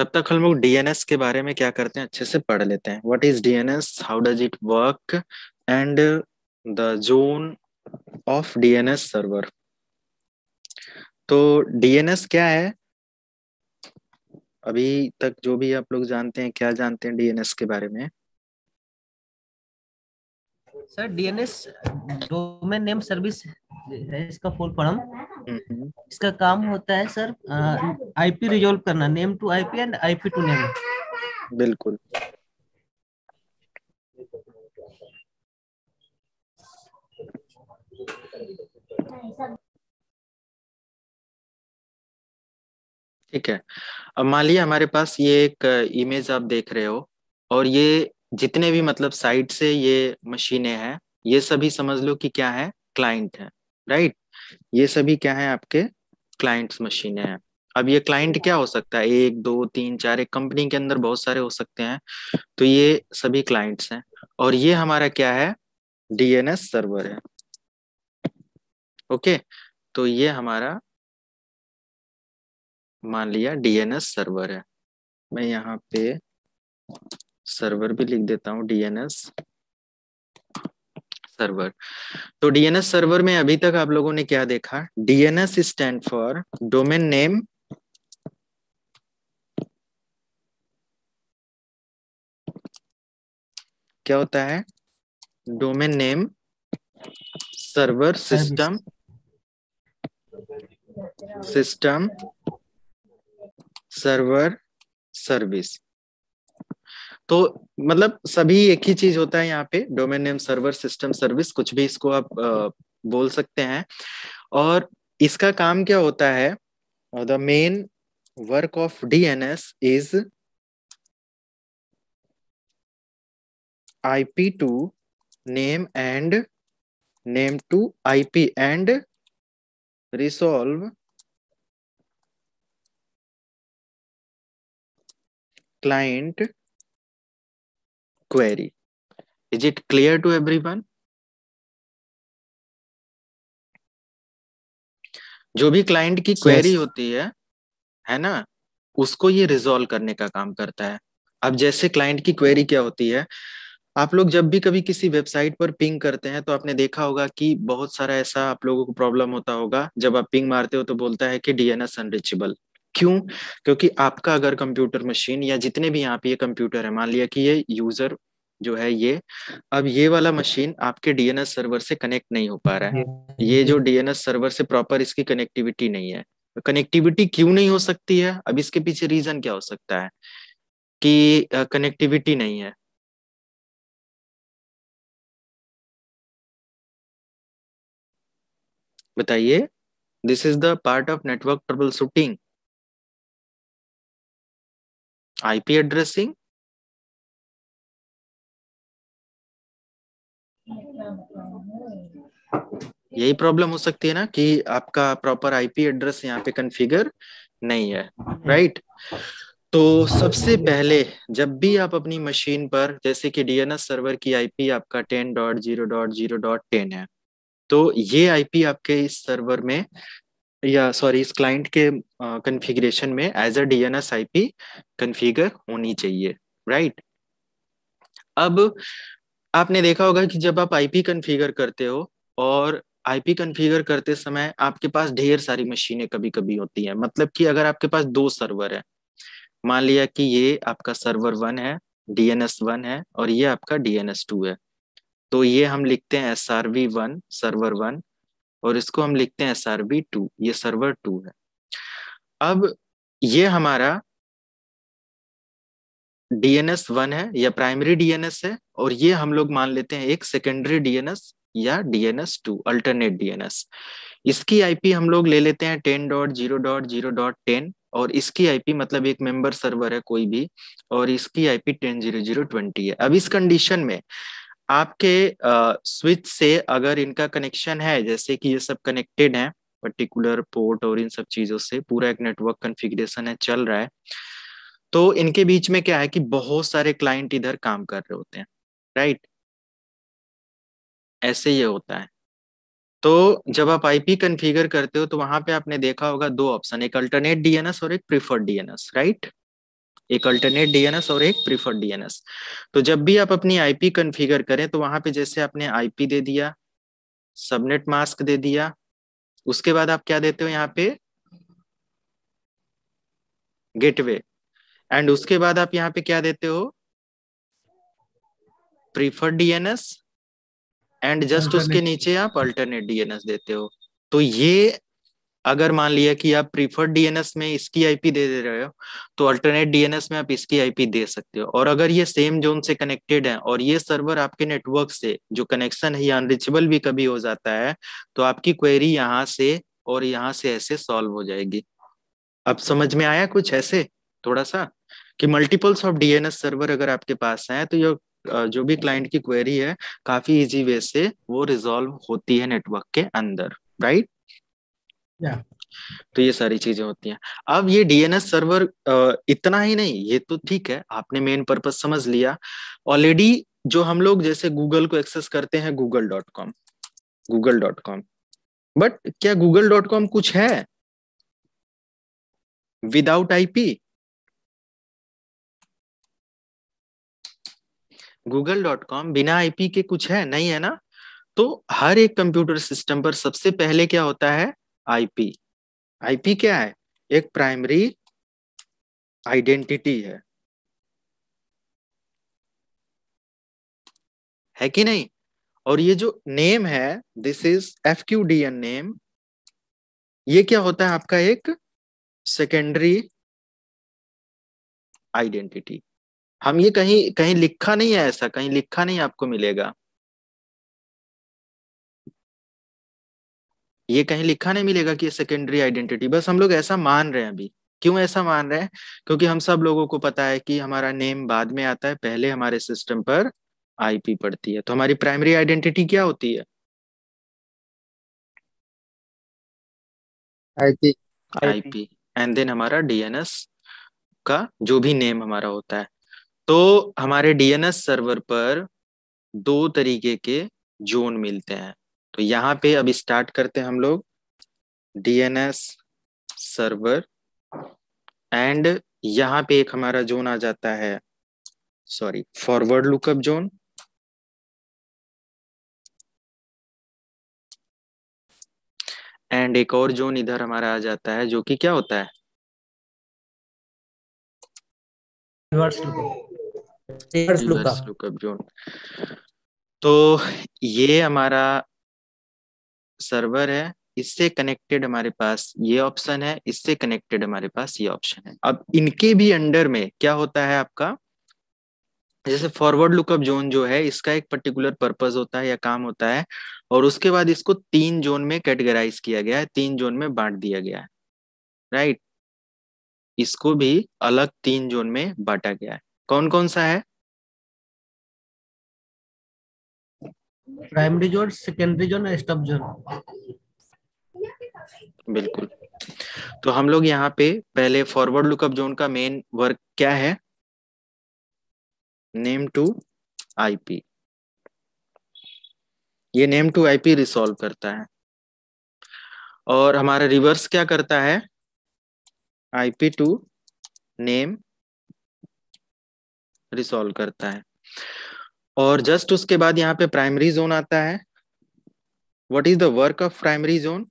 तब तक हम लोग डीएनएस के बारे में क्या करते हैं, अच्छे से पढ़ लेते हैं। What is DNS, how does it work, and the zone of DNS server. तो डीएनएस क्या है, अभी तक जो भी आप लोग जानते हैं, क्या जानते हैं डीएनएस के बारे में? Sir DNS domain name service है इसका फुल फॉर्म। हम्म। इसका काम होता है सर आईपी रिजोल्व करना, name to IP and IP to name. बिल्कुल। ठीक है। अब मान लिया हमारे पास ये एक इमेज आप देख रहे हो, और ये जितने भी मतलब साइट से ये मशीनें हैं, ये सभी समझ लो कि क्या है, क्लाइंट है। राइट। ये सभी क्या है, आपके क्लाइंट्स मशीनें हैं। अब ये क्लाइंट क्या हो सकता है, एक दो तीन चार, एक कंपनी के अंदर बहुत सारे हो सकते हैं। तो ये सभी क्लाइंट्स हैं, और ये हमारा क्या है, डीएनएस सर्वर है। ओके। तो ये हमारा मान लिया डीएनएस सर्वर है। मैं यहाँ पे सर्वर भी लिख देता हूँ, डीएनएस सर्वर। तो डीएनएस सर्वर में अभी तक आप लोगों ने क्या देखा, DNS stand for domain name, क्या होता है, domain name server service. System, system server service. तो मतलब सभी एक ही चीज होता है यहाँ पे, domain name server system service, कुछ भी इसको आप बोल सकते हैं। और इसका काम क्या होता है, the main work of DNS is IP to name and name to IP and resolve client query. Is it clear to everyone? जो भी क्लाइंट की क्वेरी यस। होती है ना, उसको ये रिजॉल्व करने का काम करता है। अब जैसे क्लाइंट की क्वेरी क्या होती है, आप लोग जब भी कभी किसी वेबसाइट पर पिंग करते हैं तो आपने देखा होगा कि बहुत सारा ऐसा आप लोगों को प्रॉब्लम होता होगा, जब आप पिंग मारते हो तो बोलता है कि डीएनएस अनरीचेबल। क्यों? क्योंकि आपका अगर कंप्यूटर मशीन या जितने भी यहाँ पे ये कंप्यूटर है, मान लिया कि ये यूजर जो है ये, अब ये वाला मशीन आपके डीएनएस सर्वर से कनेक्ट नहीं हो पा रहा है। ये जो डीएनएस सर्वर से प्रॉपर इसकी कनेक्टिविटी नहीं है। कनेक्टिविटी क्यों नहीं हो सकती है, अब इसके पीछे रीजन क्या हो सकता है कि कनेक्टिविटी नहीं है? बताइए। This is the part of network trouble shooting, IP addressing. यही प्रॉब्लम हो सकती है ना कि आपका प्रॉपर आईपी एड्रेस यहाँ पे कॉन्फ़िगर नहीं है। राइट। तो सबसे पहले जब भी आप अपनी मशीन पर, जैसे कि डीएनएस सर्वर की आईपी आपका 10.0.0.10 है, तो ये आईपी आपके इस सर्वर में, या सॉरी इस क्लाइंट के कॉन्फ़िगरेशन में as a DNS IP configure होनी चाहिए। राइट। अब आपने देखा होगा कि जब आप आईपी कॉन्फ़िगर करते हो, और आईपी कॉन्फ़िगर करते समय आपके पास ढेर सारी मशीनें कभी कभी होती हैं। मतलब कि अगर आपके पास दो सर्वर है, मान लिया कि ये आपका सर्वर 1 है, DNS 1 है, और ये आपका DNS 2 है, तो ये हम लिखते हैं SRV 1 सर्वर 1, और इसको हम लिखते हैं SRV 2, ये सर्वर 2 है। अब ये हमारा DNS 1 है या प्राइमरी डीएनएस है, और ये हम लोग मान लेते हैं एक सेकेंडरी डीएनएस या DNS 2 अल्टरनेट डीएनएस। इसकी आईपी हम लोग ले लेते हैं 10.0.0.10, और इसकी आईपी मतलब एक मेंबर सर्वर है कोई भी, और इसकी आईपी 10.0.0.20 है। अब इस कंडीशन में आपके स्विच से अगर इनका कनेक्शन है, जैसे कि ये सब कनेक्टेड है पर्टिकुलर पोर्ट और इन सब चीजों से, पूरा एक नेटवर्क कॉन्फ़िगरेशन है चल रहा है, तो इनके बीच में क्या है कि बहुत सारे क्लाइंट इधर काम कर रहे होते हैं। राइट। ऐसे ये होता है। तो जब आप आईपी कॉन्फ़िगर करते हो तो वहां पे आपने देखा होगा दो ऑप्शन, एक अल्टरनेट डीएनएस और एक प्रीफर्ड डीएनएस। राइट। एक अल्टरनेट डीएनएस और एक प्रीफर्ड डीएनएस। तो जब भी आप अपनी आईपी कॉन्फ़िगर करें तो वहां पे जैसे आपने आईपी दे दिया, सबनेट मास्क दे दिया, उसके बाद आप क्या देते हो यहाँ पे, गेटवे, एंड उसके बाद आप यहाँ पे क्या देते हो, प्रीफर्ड डीएनएस, एंड जस्ट उसके अल्टरनेट। नीचे आप अल्टरनेट डीएनएस देते हो। तो ये अगर मान लिया कि आप प्रीफर्ड डीएनएस में इसकी आईपी दे रहे हो, तो अल्टरनेट डीएनएस में आप इसकी आईपी दे सकते हो। और अगर ये सेम जोन से कनेक्टेड है और ये सर्वर आपके नेटवर्क से जो कनेक्शन है ये अनरीचेबल भी कभी हो जाता है, तो आपकी क्वेरी यहाँ से और यहाँ से ऐसे सॉल्व हो जाएगी। अब समझ में आया कुछ ऐसे थोड़ा सा, कि मल्टीपल्स ऑफ डीएनएस सर्वर अगर आपके पास है तो ये जो भी क्लाइंट की क्वेरी है काफी इजी वे से वो रिजॉल्व होती है नेटवर्क के अंदर, राइट। या तो ये सारी चीजें होती हैं। अब ये डीएनएस सर्वर इतना ही नहीं, ये तो ठीक है, आपने मेन पर्पस समझ लिया ऑलरेडी। जो हम लोग जैसे गूगल को एक्सेस करते हैं, गूगल.com, बट क्या गूगल.com कुछ है विदाउट आईपी? गूगल.com बिना आईपी के कुछ है नहीं, है ना। तो हर एक कंप्यूटर सिस्टम पर सबसे पहले क्या होता है, आईपी। आईपी क्या है, एक प्राइमरी आइडेंटिटी है कि नहीं। और ये जो नेम है, दिस इज एफक्यूडीएन नेम, ये क्या होता है आपका एक सेकेंडरी आइडेंटिटी। हम ये कहीं कहीं लिखा नहीं है, ऐसा कहीं लिखा नहीं आपको मिलेगा, ये कहीं लिखा नहीं मिलेगा कि ये सेकेंडरी आइडेंटिटी, बस हम लोग ऐसा मान रहे हैं अभी। क्यों ऐसा मान रहे हैं, क्योंकि हम सब लोगों को पता है कि हमारा नेम बाद में आता है, पहले हमारे सिस्टम पर आईपी पड़ती है। तो हमारी प्राइमरी आइडेंटिटी क्या होती है, IP. IP. IP, and then हमारा डीएनएस का जो भी नेम हमारा होता है। तो हमारे डीएनएस सर्वर पर दो तरीके के जोन मिलते हैं। तो यहाँ पे अब स्टार्ट करते हैं हम लोग डीएनएस सर्वर, एंड यहाँ पे एक हमारा जोन आ जाता है, sorry, forward lookup zone, and एक और जोन इधर हमारा आ जाता है जो कि क्या होता है, reverse lookup. Reverse reverse lookup. Lookup zone. तो ये हमारा सर्वर है, इससे कनेक्टेड हमारे पास ये ऑप्शन है, इससे कनेक्टेड हमारे पास ये ऑप्शन है। अब इनके भी अंडर में क्या होता है आपका, जैसे फॉरवर्ड लुकअप जोन जो है इसका एक पर्टिकुलर पर्पस होता है या काम होता है, और उसके बाद इसको तीन जोन में कैटेगराइज किया गया है, तीन जोन में बांट दिया गया है, राइट। इसको भी अलग तीन जोन में बांटा गया है। कौन कौन सा है, प्राइमरी जोन, सेकेंडरी जोन और स्टब जोन। बिल्कुल। तो हम लोग यहाँ पे पहले फॉरवर्ड लुकअप जोन का मेन वर्क क्या है, नेम टू आईपी, ये नेम टू आईपी रिसॉल्व करता है। और हमारा रिवर्स क्या करता है, आईपी टू नेम रिसॉल्व करता है। और जस्ट उसके बाद यहाँ पे प्राइमरी जोन आता है। What is the work of primary zone,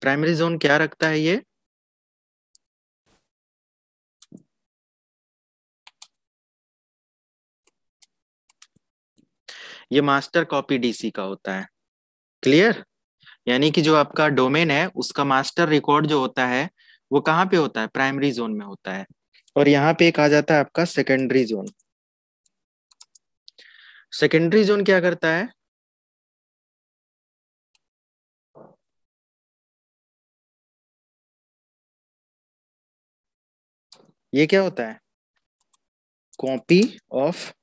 primary zone क्या रखता है, ये मास्टर कॉपी डीसी का होता है, क्लियर। यानी कि जो आपका डोमेन है उसका मास्टर रिकॉर्ड जो होता है वो कहाँ पे होता है, प्राइमरी जोन में होता है। और यहाँ पे एक आ जाता है आपका सेकेंडरी जोन। सेकेंडरी जोन क्या करता है, ये क्या होता है, कॉपी ऑफ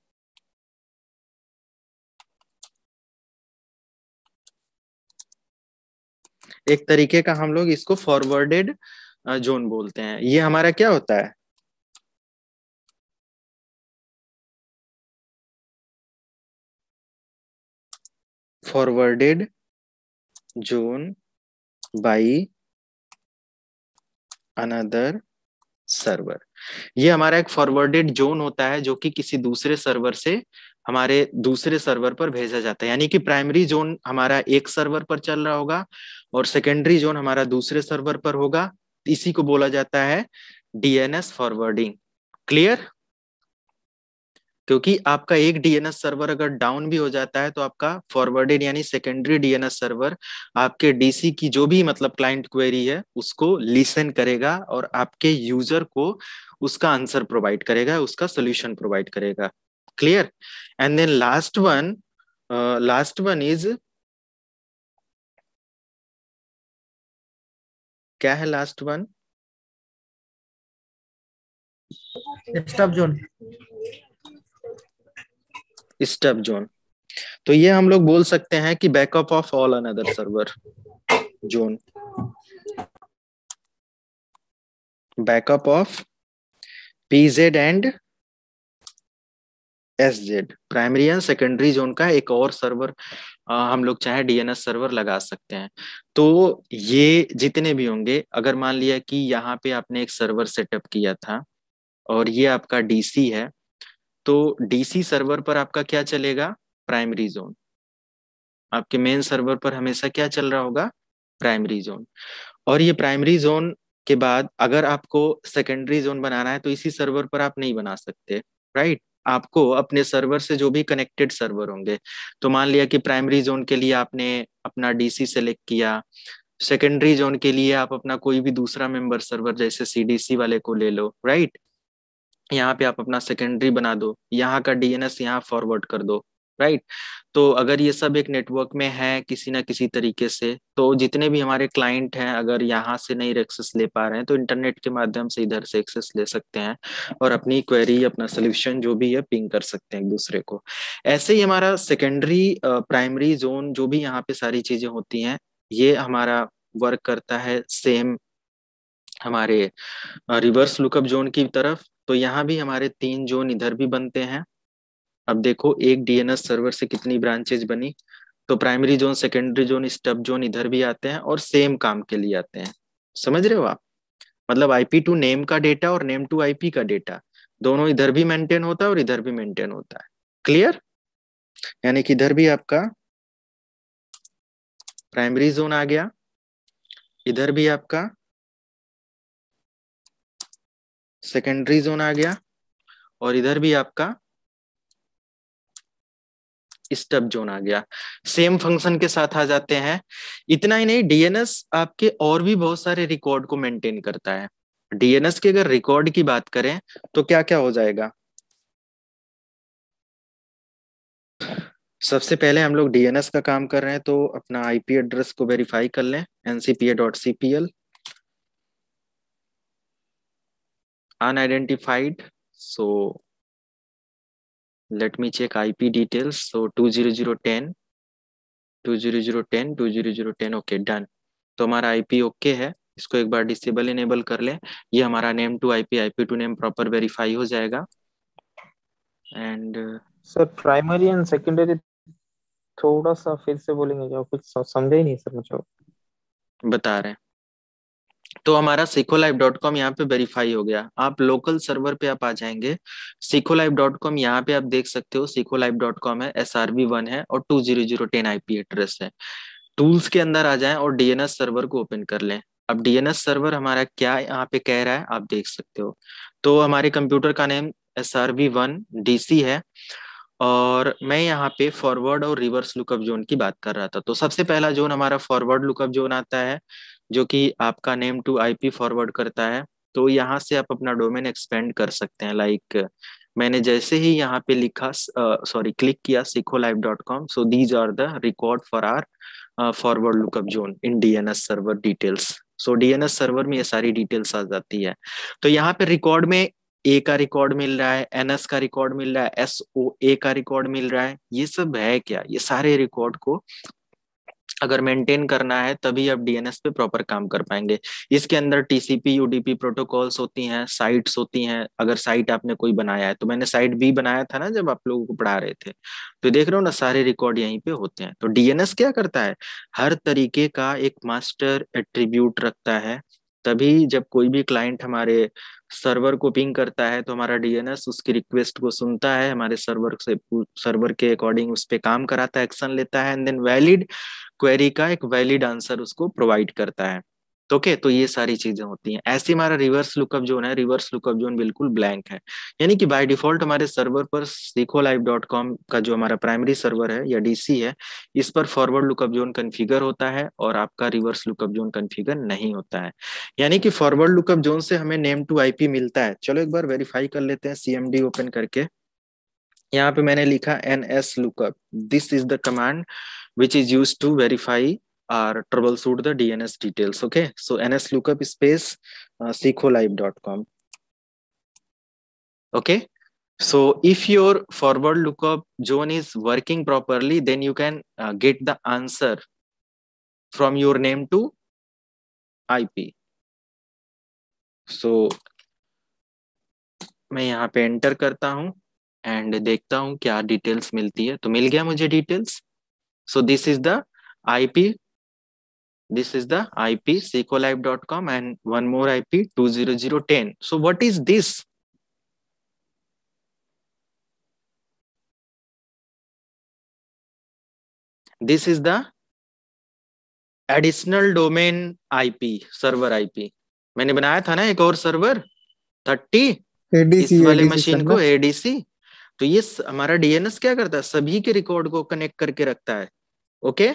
एक तरीके का, हम लोग इसको फॉरवर्डेड जोन बोलते हैं। ये हमारा क्या होता है, forwarded zone by another server. ये हमारा एक फॉरवर्डेड जोन होता है जो कि किसी दूसरे सर्वर से हमारे दूसरे सर्वर पर भेजा जाता है। यानी कि प्राइमरी जोन हमारा एक सर्वर पर चल रहा होगा और सेकेंडरी जोन हमारा दूसरे सर्वर पर होगा। इसी को बोला जाता है डीएनएस फॉरवर्डिंग। क्लियर? क्योंकि आपका एक डीएनएस सर्वर अगर डाउन भी हो जाता है तो आपका फॉरवर्डेड यानी सेकेंडरी डीएनएस सर्वर आपके डीसी की जो भी मतलब क्लाइंट क्वेरी है उसको लिसन करेगा और आपके यूजर को उसका आंसर प्रोवाइड करेगा, उसका सोल्यूशन प्रोवाइड करेगा। Clear? And then last one is, क्या है last one? Stop zone. Stub zone. तो ये हम लोग बोल सकते हैं कि backup of all another server zone, backup of PZ and SZ, primary and secondary zone का एक और सर्वर हम लोग चाहे डीएनएस सर्वर लगा सकते हैं। तो ये जितने भी होंगे, अगर मान लिया कि यहाँ पे आपने एक सर्वर सेटअप किया था और ये आपका डीसी है, तो डीसी सर्वर पर आपका क्या चलेगा? Primary zone. आपके मेन सर्वर पर हमेशा क्या चल रहा होगा? Primary zone. और ये प्राइमरी जोन के बाद अगर आपको सेकेंडरी जोन बनाना है तो इसी सर्वर पर आप नहीं बना सकते, राइट? आपको अपने सर्वर से जो भी कनेक्टेड सर्वर होंगे, तो मान लिया कि प्राइमरी जोन के लिए आपने अपना डीसी सेलेक्ट किया, सेकेंडरी जोन के लिए आप अपना कोई भी दूसरा मेंबर सर्वर जैसे सीडीसी वाले को ले लो, राइट? यहाँ पे आप अपना सेकेंडरी बना दो, यहाँ का डीएनएस यहाँ फॉरवर्ड कर दो, राइट? तो अगर ये सब एक नेटवर्क में है किसी ना किसी तरीके से, तो जितने भी हमारे क्लाइंट हैं अगर यहाँ से नहीं एक्सेस ले पा रहे हैं तो इंटरनेट के माध्यम से इधर से एक्सेस ले सकते हैं और अपनी क्वेरी, अपना सोल्यूशन जो भी है पिंग कर सकते हैं एक दूसरे को। ऐसे ही हमारा सेकेंडरी प्राइमरी जोन जो भी यहाँ पे सारी चीजें होती हैं, ये हमारा वर्क करता है सेम हमारे रिवर्स लुकअप जोन की तरफ। तो यहाँ भी हमारे 3 जोन इधर भी बनते हैं। अब देखो एक डीएनएस सर्वर से कितनी ब्रांचेज बनी, तो primary zone, secondary zone, stub zone इधर भी आते हैं और सेम काम के लिए आते हैं। समझ रहे हो आप? मतलब आईपी टू नेम का डेटा और नेम टू आईपी का डेटा दोनों इधर भी मेंटेन होता है और इधर भी मेंटेन होता है। क्लियर? यानी कि इधर भी आपका प्राइमरी जोन आ गया, इधर भी आपका सेकेंडरी जोन आ गया और इधर भी आपका स्टब जोन आ गया। सेम फंक्शन के साथ आ जाते हैं। इतना ही नहीं, डीएनएस आपके और भी बहुत सारे रिकॉर्ड को मेंटेन करता है। डीएनएस के अगर रिकॉर्ड की बात करें तो क्या क्या हो जाएगा? सबसे पहले हम लोग डीएनएस का काम कर रहे हैं तो अपना आईपी एड्रेस को वेरीफाई कर लें, ncpa.cpl unidentified, so let me check IP details, so 20010 20010 20010, okay done. तो हमारा आईपी ओके है, इसको एक बार डिसेबल इनेबल कर लें। ये हमारा name to IP, IP to name proper verify हो जाएगा। And sir primary and secondary थोड़ा सा फिर से बोलेंगे क्या? कुछ समझे ही नहीं सर मुझे। बता रहे हैं, तो हमारा सिकोलाइव.com यहाँ पे वेरीफाई हो गया। आप लोकल सर्वर पे आप आ जाएंगे, सिकोलाइव.com यहाँ पे आप देख सकते हो, सिकोलाइव.com है, SRV1 है और 20010 आईपी एड्रेस है। टूल्स के अंदर आ जाएं और डीएनएस सर्वर को ओपन कर लें। अब डीएनएस सर्वर हमारा क्या यहाँ पे कह रहा है आप देख सकते हो। तो हमारे कंप्यूटर का नेम SRV1DC है और मैं यहाँ पे फॉरवर्ड और रिवर्स लुकअप जोन की बात कर रहा था। तो सबसे पहला जोन हमारा फॉरवर्ड लुकअप जोन आता है जो कि आपका नेम टू आईपी फॉरवर्ड करता है। तो यहाँ से आप अपना डोमेन एक्सपेंड कर सकते हैं। लाइक मैंने जैसे ही यहाँ पे लिखा क्लिक किया sikolive.com, so these are the record for our forward lookup zone in DNS server details. So DNS server में ये सारी डिटेल्स आ जाती है। तो यहाँ पे रिकॉर्ड में ए का रिकॉर्ड मिल रहा है, एनएस का रिकॉर्ड मिल रहा है, SOA का रिकॉर्ड मिल रहा है। ये सब है क्या? ये सारे रिकॉर्ड को अगर मेंटेन करना है तभी आप डीएनएस पे प्रॉपर काम कर पाएंगे। इसके अंदर टीसीपी यूडीपी प्रोटोकॉल्स होती हैं, साइट्स होती हैं। अगर साइट आपने कोई बनाया है, तो मैंने साइट भी बनाया था ना जब आप लोगों को पढ़ा रहे थे, तो देख रहे हो ना सारे रिकॉर्ड यहीं पे होते हैं। तो डीएनएस क्या करता है, हर तरीके का एक मास्टर एट्रीब्यूट रखता है। तभी जब कोई भी क्लाइंट हमारे सर्वर को पिंग करता है तो हमारा डीएनएस उसकी रिक्वेस्ट को सुनता है, हमारे सर्वर के अकॉर्डिंग उस पर काम कराता है, एक्शन लेता है, एंड देन वैलिड क्वेरी का एक वैलिड आंसर उसको प्रोवाइड करता है। तो ओके, तो ये सारी चीजें होती हैं। ऐसे हमारा रिवर्स लुकअप जोन है, रिवर्स लुकअप जोन बिल्कुल ब्लैंक है, यानी कि बाय डिफॉल्ट हमारे सर्वर पर sequolive.com का जो हमारा प्राइमरी सर्वर है या डीसी है, इस पर फॉरवर्ड लुकअप जोन कॉन्फ़िगर होता है और आपका रिवर्स लुकअप जोन कॉन्फ़िगर नहीं होता है। यानी कि फॉरवर्ड लुकअप जोन से हमें नेम टू आईपी मिलता है। चलो एक बार वेरीफाई कर लेते हैं सीएमडी ओपन करके। यहाँ पे मैंने लिखा ns lookup, this is the command which is used to verify or troubleshoot the DNS details. Okay, so ns lookup space sequolive.com. Okay, so if your forward lookup zone is working properly, then you can get the answer from your name to IP. So मैं यहाँ पे enter करता हूँ and देखता हूँ क्या details मिलती है। तो मिल गया मुझे details. So this is the IP. This is the IP sequolive.com and one more IP 20010. So what is this? This is the additional domain IP, server IP. मैंने बनाया था ना एक और सर्वर 30 इस एडीसी वाले एडीसी मशीन को ADC. तो ये हमारा डीएनएस क्या करता है, सभी के रिकॉर्ड को कनेक्ट करके रखता है। ओके,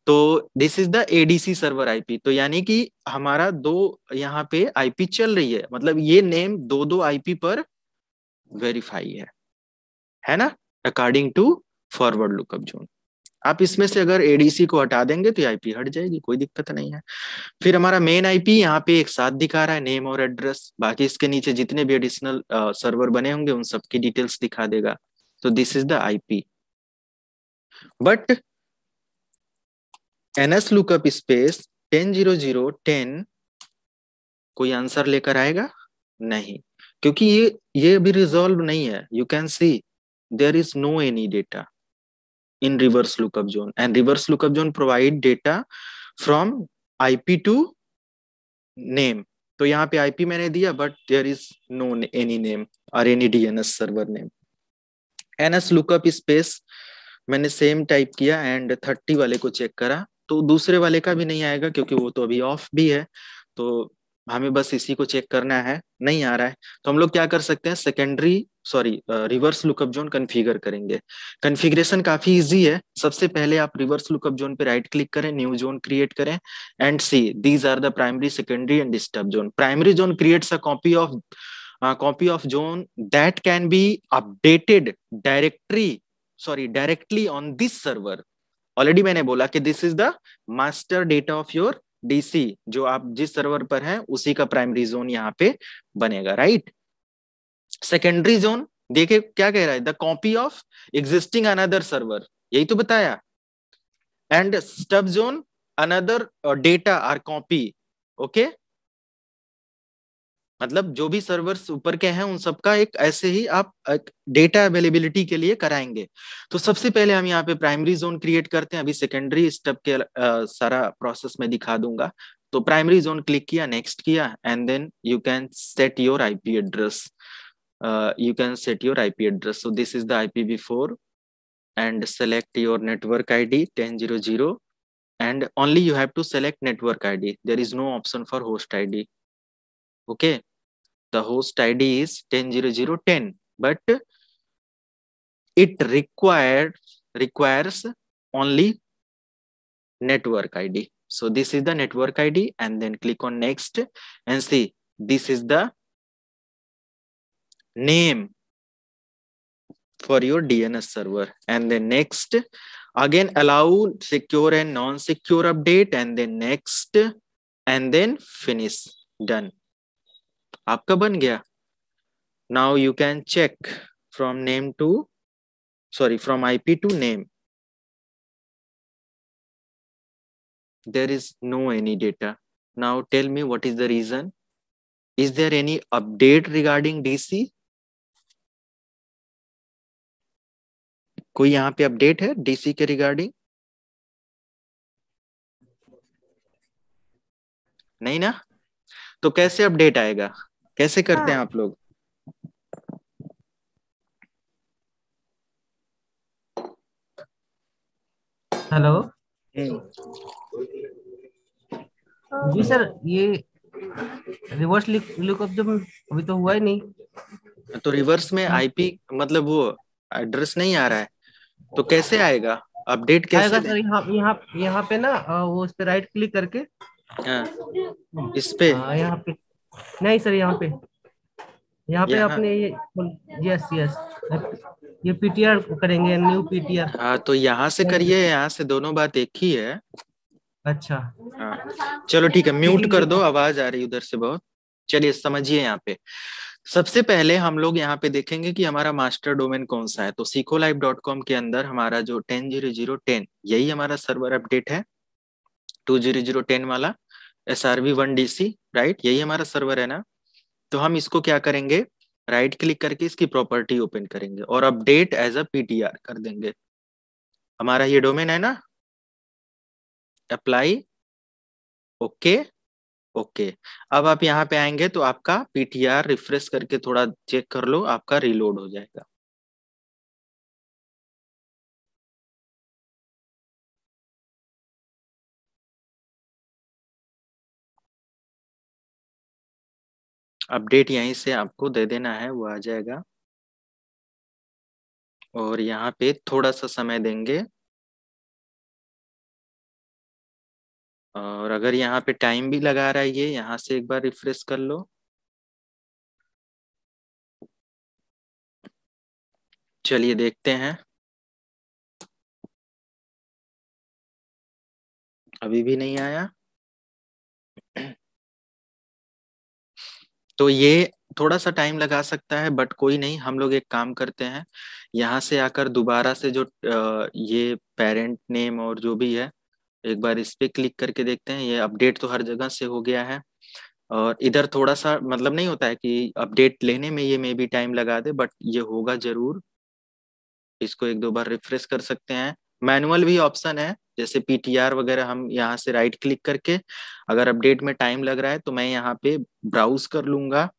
तो this is the ADC server IP. तो यानी कि हमारा दो यहाँ पे आईपी चल रही है, मतलब ये नेम दो दो आईपी पर वेरीफाई है ना, according to forward lookup zone. आप इसमें से अगर एडीसी को हटा देंगे तो आईपी हट जाएगी, कोई दिक्कत नहीं है। फिर हमारा मेन आईपी यहाँ पे एक साथ दिखा रहा है, नेम और एड्रेस। बाकी इसके नीचे जितने भी एडिशनल सर्वर बने होंगे उन सबकी डिटेल्स दिखा देगा। तो this is the IP. But ns lookup space 100010 कोई आंसर लेकर आएगा नहीं, क्योंकि ये अभी रिजॉल्व नहीं है। You can see there is no any data in reverse lookup zone, and reverse lookup zone provide data from IP to name. तो यहाँ पे IP मैंने दिया, but there is no any name or any DNS server name. ns lookup space मैंने same type किया and 30 वाले को check करा, तो दूसरे वाले का भी नहीं आएगा क्योंकि वो तो अभी ऑफ भी है। तो हमें बस इसी को चेक करना है, नहीं आ रहा है। तो हम लोग क्या कर सकते हैं, रिवर्स लुकअप जोन कॉन्फ़िगर करेंगे। कॉन्फ़िगरेशन काफी इजी है। सबसे पहले आप रिवर्स लुकअप जोन पे राइट क्लिक करें, न्यू जोन क्रिएट करें and see these are the primary, secondary and disturb zone. Primary zone creates a copy of zone that can be updated directly on this server. Already मैंने बोला कि this is the master data of your DC, जो आप जिस server पर हैं उसी का प्राइमरी जोन यहाँ पे बनेगा, राइट। सेकेंडरी जोन देखिए क्या कह रहा है, the copy of existing another server, यही तो बताया। And stub zone another data are copy. Okay, मतलब जो भी सर्वर्स ऊपर के हैं उन सबका एक ऐसे ही आप डेटा अवेलेबिलिटी के लिए कराएंगे। तो सबसे पहले हम यहाँ पे प्राइमरी जोन क्रिएट करते हैं। अभी सेकेंडरी स्टेप के सारा प्रोसेस में दिखा दूंगा। तो प्राइमरी जोन क्लिक किया, नेक्स्ट किया, and then you can set your IP address. So this is the IP before, and select your network ID 1000, and only you have to select network ID. There is no option for host ID. Okay, the host ID is 100010, but it requires only network ID. So this is the network ID, and then click on next and see this is the name for your DNS server. And then next, again allow secure and non-secure update, and then next, and then finish. Done. आपका बन गया। Now you can check from IP to name. there is no any data. Now tell me what is the reason. Is there any update regarding DC? कोई यहाँ पे update है DC के regarding? नहीं ना? तो कैसे अपडेट आएगा? कैसे करते हैं आप लोग? हेलो जी सर, ये रिवर्स लुकअप जब अभी तो हुआ ही नहीं। तो रिवर्स में आईपी मतलब वो एड्रेस नहीं आ रहा है, तो कैसे आएगा? अपडेट कैसे आएगा दें? सर, यहाँ यहाँ यहाँ पे ना वो उस पे राइट क्लिक करके। हाँ, इस पे? यहाँ पे नहीं सर, यहाँ पे यहाँ? अपने ये, यस यस, ये पीटीआर करेंगे, न्यू पीटीआर। हाँ, तो यहाँ से करिए, यहाँ से दोनों बात एक ही है। अच्छा हाँ चलो ठीक है, म्यूट कर दो, आवाज आ रही उधर से बहुत। चलिए समझिए, यहाँ पे सबसे पहले हम लोग यहाँ पे देखेंगे कि हमारा मास्टर डोमेन कौन सा है। तो सीखोलाइव.com के अंदर हमारा जो 10.0.0.10 यही हमारा सर्वर अपडेट है। 2.0.0.10 वाला SRV1DC, राइट, यही हमारा सर्वर है ना। तो हम इसको क्या करेंगे, राइट क्लिक करके इसकी प्रॉपर्टी ओपन करेंगे और अपडेट एज अ पीटीआर कर देंगे। हमारा ये डोमेन है ना, अप्लाई, ओके ओके। अब आप यहाँ पे आएंगे तो आपका पीटीआर रिफ्रेश करके थोड़ा चेक कर लो, आपका रीलोड हो जाएगा। अपडेट यहीं से आपको दे देना है, वो आ जाएगा। और यहाँ पे थोड़ा सा समय देंगे, और अगर यहाँ पे टाइम भी लगा रहा है ये, यहाँ से एक बार रिफ्रेश कर लो। चलिए देखते हैं, अभी भी नहीं आया। तो ये थोड़ा सा टाइम लगा सकता है, बट कोई नहीं, हम लोग एक काम करते हैं, यहाँ से आकर दोबारा से जो ये पेरेंट नेम और जो भी है, एक बार इस पे क्लिक करके देखते हैं। ये अपडेट तो हर जगह से हो गया है, और इधर थोड़ा सा मतलब नहीं होता है कि अपडेट लेने में ये मे भी टाइम लगा दे, बट ये होगा जरूर। इसको एक दो बार रिफ्रेश कर सकते हैं। मैनुअल भी ऑप्शन है, जैसे पीटीआर वगैरह, हम यहाँ से राइट क्लिक करके अगर अपडेट में टाइम लग रहा है तो मैं यहाँ पे ब्राउज कर लूंगा।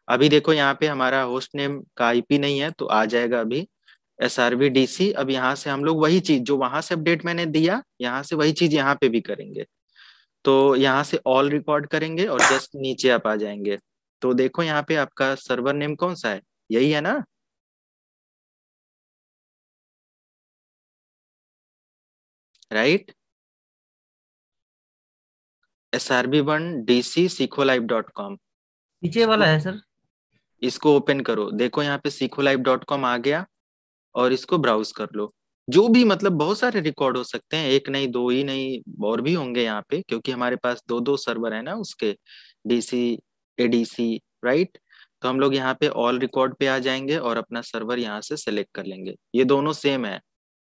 अभी देखो यहाँ पे हमारा होस्ट नेम का आईपी नहीं है, तो आ जाएगा अभी SRV DC। अब यहाँ से हम लोग वही चीज जो वहां से अपडेट मैंने दिया, यहाँ से वही चीज यहाँ पे भी करेंगे। तो यहाँ से ऑल रिकॉर्ड करेंगे और जस्ट नीचे आप आ जाएंगे। तो देखो यहाँ पे आपका सर्वर नेम कौन सा है, यही है ना, राइट, SRV1DC सीखोलाइव.com। नीचे वाला है सर। इसको ओपन करो, देखो यहाँ पे सीखोलाइव.com आ गया, और इसको ब्राउज कर लो। जो भी मतलब बहुत सारे रिकॉर्ड हो सकते हैं, एक नहीं, दो ही नहीं, और भी होंगे यहाँ पे, क्योंकि हमारे पास दो दो सर्वर है ना उसके, DC ADC, राइट। तो हम लोग यहाँ पे ऑल रिकॉर्ड पे आ जाएंगे और अपना सर्वर यहाँ से सेलेक्ट कर लेंगे। ये दोनों सेम है,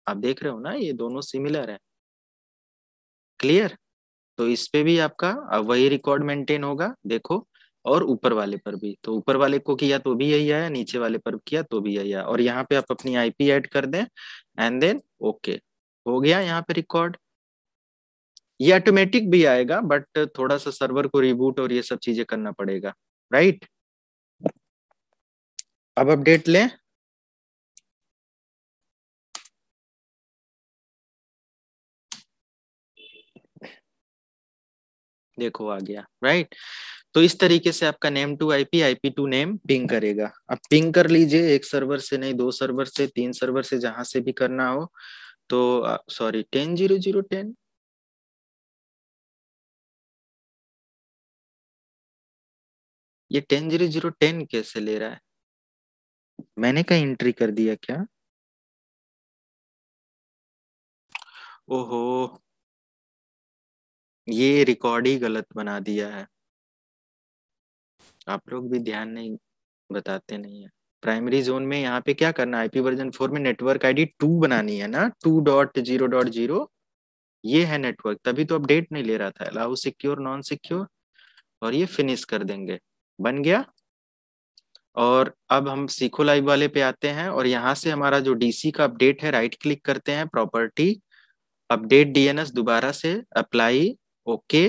आप देख रहे हो ना, ये दोनों सिमिलर है, क्लियर। तो इस पे भी आपका अब वही रिकॉर्ड मेंटेन होगा, देखो। और ऊपर वाले पर भी, तो ऊपर वाले को किया तो भी यही आया, नीचे वाले पर किया तो भी यही आया, और यहाँ पे आप अपनी आईपी ऐड कर दें, एंड देन ओके, हो गया यहाँ पे रिकॉर्ड। ये ऑटोमेटिक भी आएगा, बट थोड़ा सा सर्वर को रिबूट और ये सब चीजें करना पड़ेगा, राइट। अब अपडेट लें, देखो आ गया, राइट। तो इस तरीके से आपका name to IP, IP to name ping करेगा। अब पिंग कर लीजिए, एक सर्वर से नहीं, दो सर्वर से, तीन सर्वर से, जहां से भी करना हो। तो सॉरी, 10.0.0.10, ये 10.0.0.10 कैसे ले रहा है? मैंने कहीं एंट्री कर दिया क्या? ओहो, ये रिकॉर्ड ही गलत बना दिया है। आप लोग भी ध्यान नहीं, बताते नहीं है। प्राइमरी जोन में यहाँ पे क्या करना है, IP वर्जन 4 में नेटवर्क ID 2 बनानी है ना, 2.0.0। ये है नेटवर्क, तभी तो अपडेट नहीं ले रहा था। अलाउ सिक्योर, नॉन सिक्योर, और ये फिनिश कर देंगे, बन गया। और अब हम सीखो लाइव वाले पे आते हैं, और यहाँ से हमारा जो डीसी का अपडेट है, राइट क्लिक करते हैं, प्रॉपर्टी, अपडेट डीएनएस, दोबारा से अप्लाई, ओके,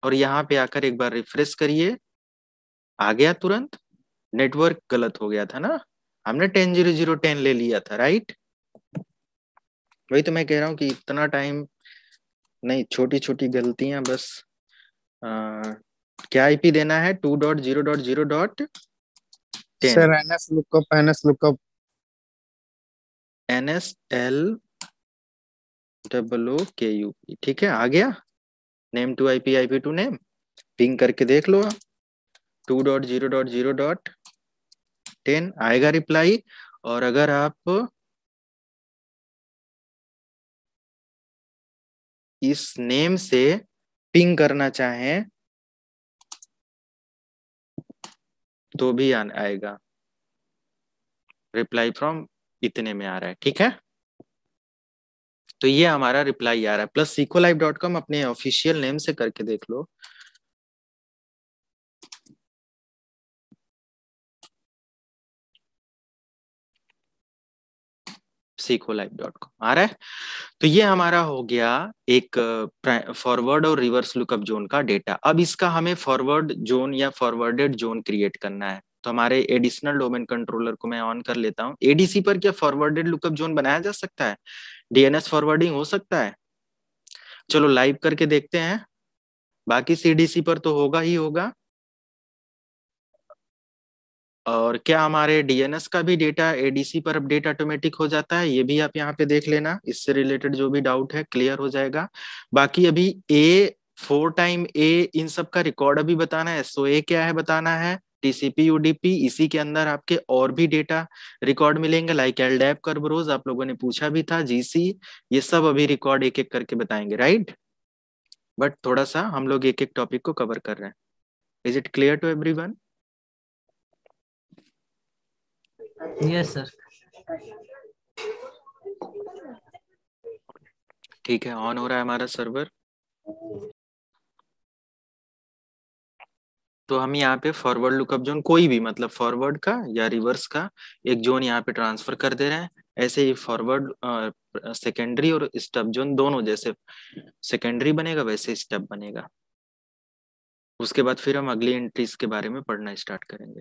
और यहाँ पे आकर एक बार रिफ्रेश करिए, आ गया तुरंत। नेटवर्क गलत हो गया था ना, हमने 10.0.0.10 ले लिया था, राइट। वही तो मैं कह रहा हूँ कि इतना टाइम नहीं, छोटी छोटी गलतियां बस। आ, क्या आईपी देना है? 2.0.0.10, सर NS लुकअप NSLOOKUP, ठीक है, आ गया। Name to IP, IP to name, ping करके देख लो आप, 2.0.0.10 आएगा रिप्लाई। और अगर आप इस नेम से पिंग करना चाहें तो भी आएगा, रिप्लाई फ्रॉम इतने में आ रहा है, ठीक है। तो ये हमारा रिप्लाई आ रहा है। प्लस sequelive.com अपने ऑफिशियल नेम से करके देख लो। sequelive.com आ रहा है। तो ये हमारा हो गया एक फॉरवर्ड और रिवर्स लुकअप जोन का डेटा। अब इसका हमें फॉरवर्ड जोन या फॉरवर्डेड जोन क्रिएट करना है। तो हमारे एडिशनल डोमेन कंट्रोलर को मैं ऑन कर लेता हूँ। एडीसी पर क्या फॉरवर्डेड लुकअप जोन बनाया जा सकता है? डीएनएस फॉरवर्डिंग हो सकता है? चलो लाइव करके देखते हैं। बाकी सीडीसी पर तो होगा ही होगा। और क्या हमारे डीएनएस का भी डेटा एडीसी पर अपडेट ऑटोमेटिक हो जाता है? ये भी आप यहाँ पे देख लेना, इससे रिलेटेड जो भी डाउट है क्लियर हो जाएगा। बाकी अभी ए 4 टाइम ए इन सब का रिकॉर्ड अभी बताना है। SOA क्या है बताना है, टीसीपी यूडीपी, इसी के अंदर आपके और भी डेटा रिकॉर्ड मिलेंगे, लाइक एलडैप, कर्बरोज, आप लोगों ने पूछा भी था, जीसी, ये सब अभी रिकॉर्ड एक एक करके बताएंगे, राइट। बट थोड़ा सा हम लोग एक एक टॉपिक को कवर कर रहे हैं। Is it clear to everyone? Yes sir. ठीक है, ऑन हो रहा है हमारा सर्वर। तो हम यहाँ पे फॉरवर्ड लुकअप जोन कोई भी, मतलब फॉरवर्ड का या रिवर्स का एक जोन यहाँ पे ट्रांसफर कर दे रहे हैं। ऐसे ही फॉरवर्ड, सेकेंडरी और स्टब जोन दोनों, जैसे सेकेंडरी बनेगा वैसे स्टब बनेगा। उसके बाद फिर हम अगली एंट्रीज के बारे में पढ़ना स्टार्ट करेंगे।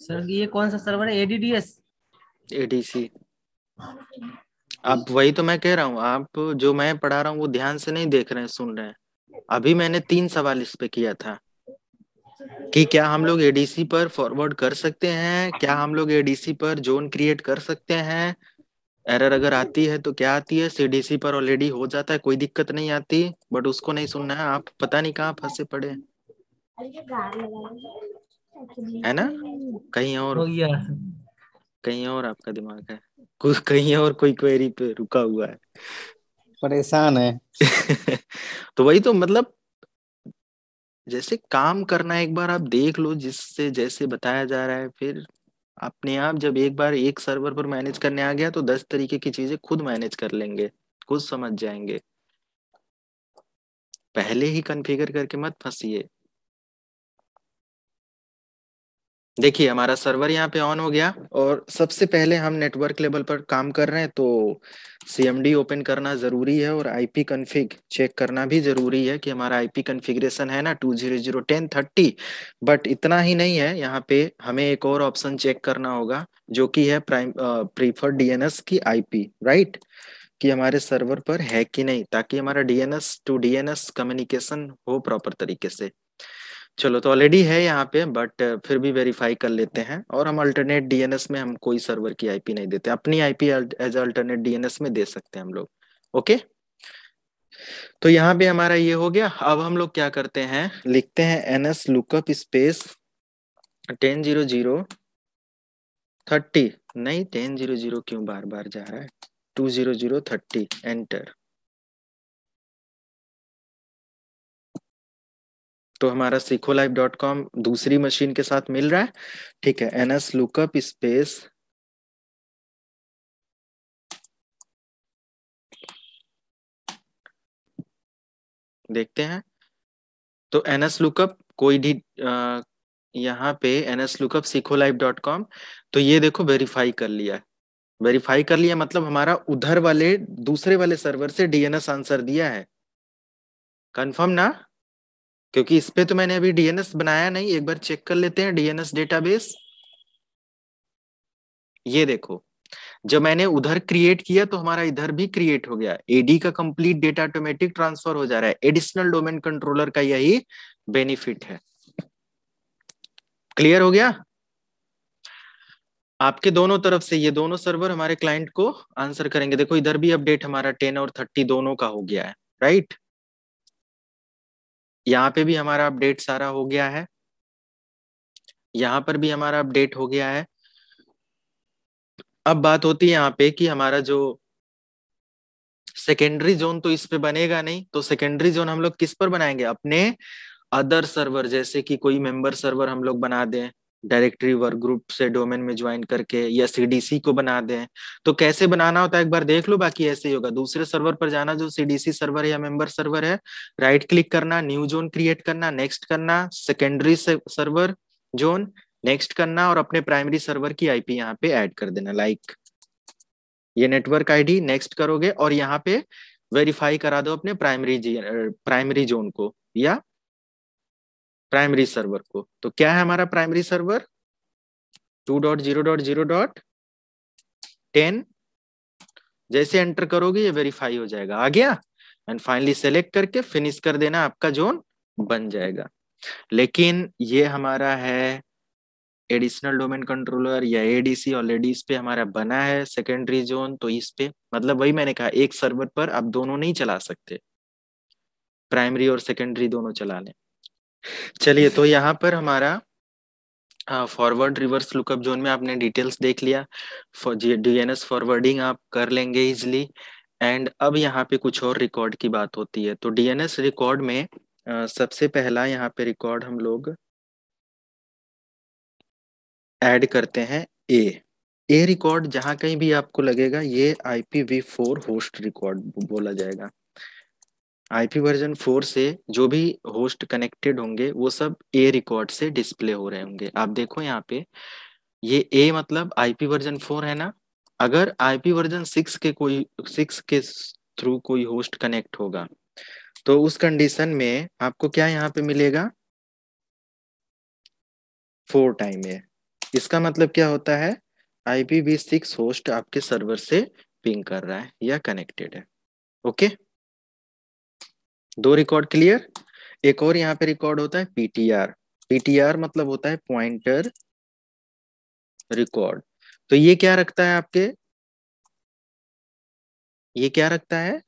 सर ये कौन सा सर्वर है? एडीडीएस? एडीसी, आप वही तो मैं कह रहा हूँ, आप जो मैं पढ़ा रहा हूँ वो ध्यान से नहीं देख रहे हैं, सुन रहे हैं। अभी मैंने 3 सवाल इस पे किया था कि क्या हम लोग एडीसी पर फॉरवर्ड कर सकते हैं, क्या हम लोग एडीसी पर जोन क्रिएट कर सकते हैं, एरर अगर आती है तो क्या आती है। सीडीसी पर ऑलरेडी हो जाता है, कोई दिक्कत नहीं आती, बट उसको नहीं सुनना है। आप पता नहीं कहाँ फंसे पड़े हैं, है ना। कहीं और, हो गया। कहीं और आपका दिमाग है, कुछ कहीं और कोई क्वेरी पे रुका हुआ है। परेशान है। तो वही तो मतलब, जैसे काम करना एक बार आप देख लो, जिससे जैसे बताया जा रहा है, फिर अपने आप जब एक बार एक सर्वर पर मैनेज करने आ गया तो 10 तरीके की चीजें खुद मैनेज कर लेंगे, खुद समझ जाएंगे। पहले ही कॉन्फ़िगर करके मत फंसिए। देखिए हमारा सर्वर यहाँ पे ऑन हो गया, और सबसे पहले हम नेटवर्क लेवल पर काम कर रहे हैं, तो CMD ओपन करना जरूरी है, और IP कॉन्फ़िग चेक करना भी जरूरी है कि हमारा IP कॉन्फ़िगरेशन है ना 200.10.30। बट इतना ही नहीं है, यहाँ पे हमें एक और ऑप्शन चेक करना होगा, जो कि है प्रीफर्ड DNS की IP, राइट, कि हमारे सर्वर पर है कि नहीं, ताकि हमारा DNS टू DNS कम्युनिकेशन हो प्रॉपर तरीके से। चलो, तो ऑलरेडी है यहाँ पे, बट फिर भी वेरीफाई कर लेते हैं। और हम अल्टरनेट डीएनएस में हम कोई सर्वर की आईपी नहीं देते, अपनी आईपी एज अल्टरनेट डीएनएस में दे सकते हैं हम लोग। ओके, तो यहाँ पे हमारा ये हो गया। अब हम लोग क्या करते हैं, लिखते हैं NS लुकअप स्पेस 10.0.0.30, नहीं 10.0.0 क्यों बार बार जा रहा है, 2.0.0.30, एंटर। तो हमारा secolib.com दूसरी मशीन के साथ मिल रहा है, ठीक है। ns lookup स्पेस देखते हैं। तो ns lookup कोई भी यहाँ पे ns lookup secolib.com, तो ये देखो वेरीफाई कर लिया है। वेरीफाई कर लिया मतलब हमारा उधर वाले दूसरे वाले सर्वर से डीएनएस आंसर दिया है। कंफर्म ना? क्योंकि इस पे तो मैंने अभी डीएनएस बनाया नहीं, एक बार चेक कर लेते हैं डीएनएस डेटाबेस। ये देखो, जब मैंने उधर क्रिएट किया तो हमारा इधर भी क्रिएट हो गया। एडी का कंप्लीट डेटा ऑटोमेटिक ट्रांसफर हो जा रहा है। एडिशनल डोमेन कंट्रोलर का यही बेनिफिट है। क्लियर हो गया? आपके दोनों तरफ से ये दोनों सर्वर हमारे क्लाइंट को आंसर करेंगे। देखो इधर भी अपडेट हमारा 10 और 30 दोनों का हो गया है, राइट। यहाँ पे भी हमारा अपडेट सारा हो गया है, यहाँ पर भी हमारा अपडेट हो गया है। अब बात होती है यहाँ पे कि हमारा जो सेकेंडरी जोन तो इस पे बनेगा नहीं, तो सेकेंडरी जोन हम लोग किस पर बनाएंगे? अपने अदर सर्वर, जैसे कि कोई मेंबर सर्वर हम लोग बना दें डायरेक्टरी वर्क ग्रुप से डोमेन में ज्वाइन करके, या सीडीसी को बना दें। तो कैसे बनाना होता है एक बार देख लो, बाकी ऐसे ही होगा। दूसरे सर्वर पर जाना जो सीडीसी सर्वर है या मेंबर सर्वर है, राइट क्लिक करना, न्यू जोन क्रिएट करना, नेक्स्ट करना, सेकेंडरी सर्वर जोन नेक्स्ट करना, और अपने प्राइमरी सर्वर की आईपी यहाँ पे ऐड कर देना। लाइक ये नेटवर्क आईडी नेक्स्ट करोगे और यहाँ पे वेरीफाई करा दो अपने प्राइमरी जोन को या प्राइमरी सर्वर को। तो क्या है हमारा प्राइमरी सर्वर? 2.0.0.10। जैसे एंटर करोगे ये वेरीफाई हो जाएगा, आ गया। एंड फाइनली सेलेक्ट करके फिनिश कर देना, आपका जोन बन जाएगा। लेकिन ये हमारा है एडिशनल डोमेन कंट्रोलर या एडीसी, ऑलरेडी इस पे हमारा बना है सेकेंडरी जोन। तो इस पे मतलब वही मैंने कहा, एक सर्वर पर आप दोनों नहीं चला सकते, प्राइमरी और सेकेंडरी दोनों चला लें। चलिए, तो यहाँ पर हमारा फॉरवर्ड रिवर्स लुकअप जोन में आपने डिटेल्स देख लिया। डीएनएस फॉरवर्डिंग आप कर लेंगे इजिली। एंड अब यहाँ पे कुछ और रिकॉर्ड की बात होती है। तो डीएनएस रिकॉर्ड में सबसे पहला यहाँ पे रिकॉर्ड हम लोग ऐड करते हैं ए रिकॉर्ड। जहां कहीं भी आपको लगेगा ये IPv4 होस्ट रिकॉर्ड बोला जाएगा। IP वर्जन 4 से जो भी होस्ट कनेक्टेड होंगे वो सब ए रिकॉर्ड से डिस्प्ले हो रहे होंगे। आप देखो यहाँ पे ये ए मतलब IP वर्जन 4 है ना। अगर IP वर्जन 6 के थ्रू कोई होस्ट कनेक्ट होगा तो उस कंडीशन में आपको क्या यहाँ पे मिलेगा? 4 टाइम ए। इसका मतलब क्या होता है? IPv6 होस्ट आपके सर्वर से पिंग कर रहा है या कनेक्टेड है। ओके, दो रिकॉर्ड क्लियर। एक और यहाँ पे रिकॉर्ड होता है PTR। PTR मतलब होता है पॉइंटर रिकॉर्ड। तो ये क्या रखता है आपके? ये क्या रखता है?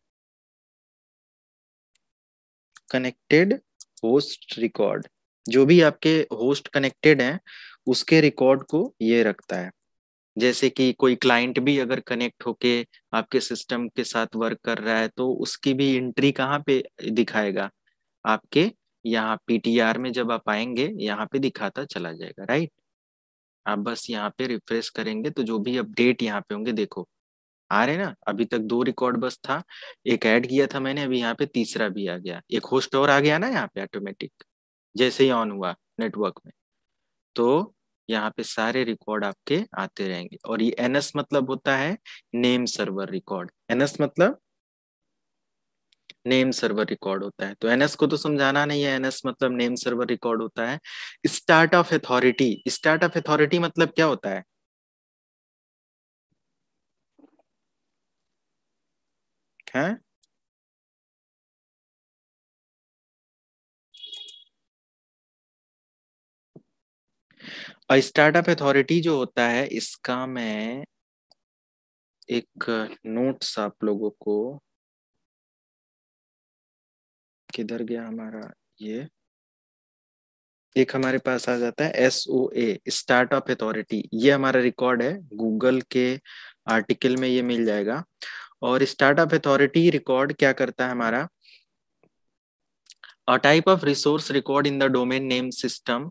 Connected host record. जो भी आपके होस्ट कनेक्टेड हैं उसके रिकॉर्ड को ये रखता है। जैसे कि कोई क्लाइंट भी अगर कनेक्ट होके आपके सिस्टम के साथ वर्क कर रहा है तो उसकी भी एंट्री कहाँ पे दिखाएगा? आपके यहाँ PTR में जब आप आएंगे यहाँ पे दिखाता चला जाएगा, राइट। आप बस यहाँ पे रिफ्रेश करेंगे तो जो भी अपडेट यहाँ पे होंगे देखो आ रहे ना। अभी तक 2 रिकॉर्ड बस था, एक ऐड किया था मैंने, अभी यहाँ पे तीसरा भी आ गया, एक होस्ट और आ गया ना यहाँ पे ऑटोमेटिक जैसे ही ऑन हुआ नेटवर्क में। तो यहाँ पे सारे रिकॉर्ड आपके आते रहेंगे। और ये NS मतलब होता है नेम सर्वर रिकॉर्ड। NS मतलब नेम सर्वर रिकॉर्ड होता है। तो NS को तो समझाना नहीं है, NS मतलब नेम सर्वर रिकॉर्ड होता है। Start of authority. Start of authority मतलब क्या होता है? हैं? और स्टार्ट ऑफ अथॉरिटी जो होता है इसका मैं एक नोट्स आप लोगों को, किधर गया हमारा ये, एक हमारे पास आ जाता है SOA स्टार्ट ऑफ अथॉरिटी। ये हमारा रिकॉर्ड है, गूगल के आर्टिकल में ये मिल जाएगा। और स्टार्ट ऑफ अथॉरिटी रिकॉर्ड क्या करता है हमारा? A type of resource record in the domain name system